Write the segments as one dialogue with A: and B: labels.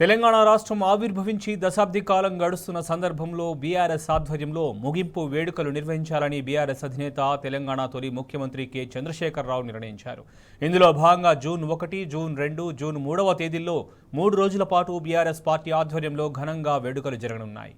A: తెలంగాణ రాష్ట్రం ఆవిర్భవించి దశాబ్ది కాలం గడుస్తున్న సందర్భంలో బీఆర్ఎస్ ఆధ్వర్యంలో ముగింపు వేడుకలు నిర్వహించాలని బీఆర్ఎస్ అధినేత తెలంగాణ తొలి ముఖ్యమంత్రి కె చంద్రశేఖరరావు నిర్ణయించారు. ఇందులో భాగంగా జూన్ 1, జూన్ 2, జూన్ 3వ తేదీల్లో 3 రోజుల పాటు బీఆర్ఎస్ పార్టీ ఆధ్వర్యంలో ఘనంగా వేడుకలు జరగనున్నాయి.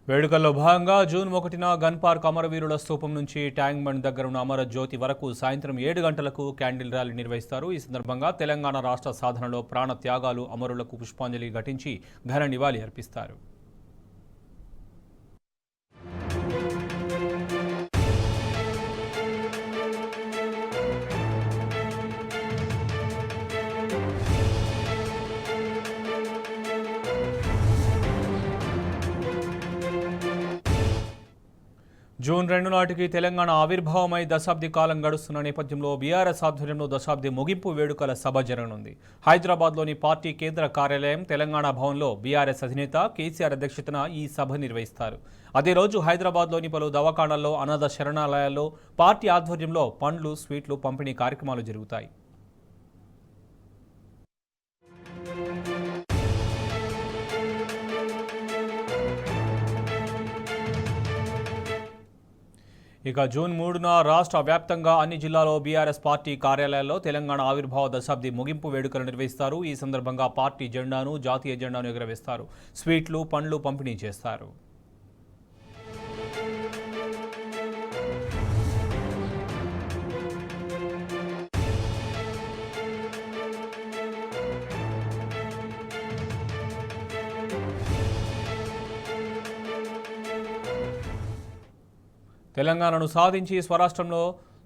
A: వేడుకల్లో భాగంగా జూన్ 1న గన్ పార్క్ అమరవీరుల స్తూపం నుంచి ట్యాంక్ బండ్ దగ్గర ఉన్న అమర జ్యోతి వరకు సాయంత్రం 7 గంటలకు క్యాండిల్ ర్యాలీ నిర్వహిస్తారు. ఈ సందర్భంగా తెలంగాణ రాష్ట్ర సాధనలో ప్రాణ త్యాగాలు అమరులకు పుష్పాంజలి ఘటించి ఘన నివాళి అర్పిస్తారు. జూన్ 2 నాటికి తెలంగాణ ఆవిర్భావమై దశాబ్ది కాలం గడుస్తున్న నేపథ్యంలో బీఆర్ఎస్ ఆధ్వర్యంలో దశాబ్ది ముగింపు వేడుకల సభ జరగనుంది. హైదరాబాద్లోని పార్టీ కేంద్ర కార్యాలయం తెలంగాణ భవన్లో బీఆర్ఎస్ అధినేత కేసీఆర్ అధ్యక్షతన ఈ సభ నిర్వహిస్తారు. అదే రోజు హైదరాబాద్లోని పలు దవాఖానాల్లో, అనాథ శరణాలయాల్లో పార్టీ ఆధ్వర్యంలో పండ్లు, స్వీట్లు పంపిణీ కార్యక్రమాలు జరుగుతాయి. ఇక జూన్ 3న రాష్ట్ర వ్యాప్తంగా అన్ని జిల్లాల్లో బీఆర్ఎస్ పార్టీ కార్యాలయాల్లో తెలంగాణ ఆవిర్భావ దశాబ్ది ముగింపు వేడుకలు నిర్వహిస్తారు. ఈ సందర్భంగా పార్టీ జెండాను, జాతీయ జెండాను ఎగురవేస్తారు. స్వీట్లు, పండ్లు పంపిణీ చేస్తారు. తెలంగాణను సాధించి స్వరాష్ట్రంలో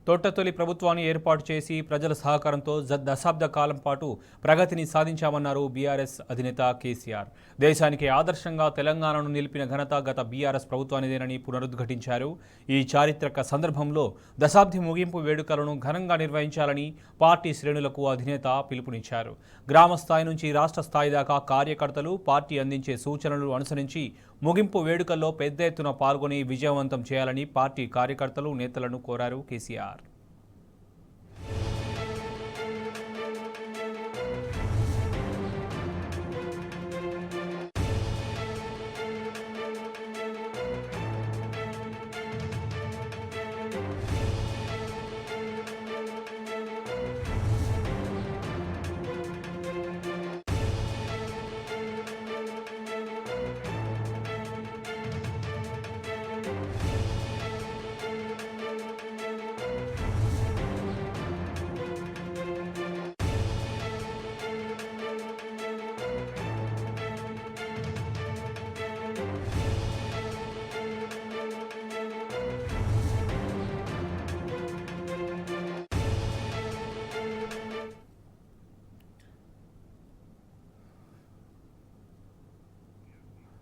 A: తొట్టతొలి ప్రభుత్వాన్ని ఏర్పాటు చేసి ప్రజల సహకారంతో దశాబ్ద కాలం పాటు ప్రగతిని సాధించామన్నారు బీఆర్ఎస్ అధినేత కేసీఆర్. దేశానికి ఆదర్శంగా తెలంగాణను నిలిపిన ఘనత గత బీఆర్ఎస్ ప్రభుత్వానిదేనని పునరుద్ఘాటించారు. ఈ చారిత్రక సందర్భంలో దశాబ్ది ముగింపు వేడుకలను ఘనంగా నిర్వహించాలని పార్టీ శ్రేణులకు అధినేత పిలుపునిచ్చారు. గ్రామ స్థాయి నుంచి రాష్ట్ర స్థాయి దాకా కార్యకర్తలు పార్టీ అందించే సూచనలు అనుసరించి ముగింపు వేడుకల్లో పెద్ద ఎత్తున పాల్గొని విజయవంతం చేయాలని పార్టీ కార్యకర్తలు, నేతలను కోరారు కేసీఆర్.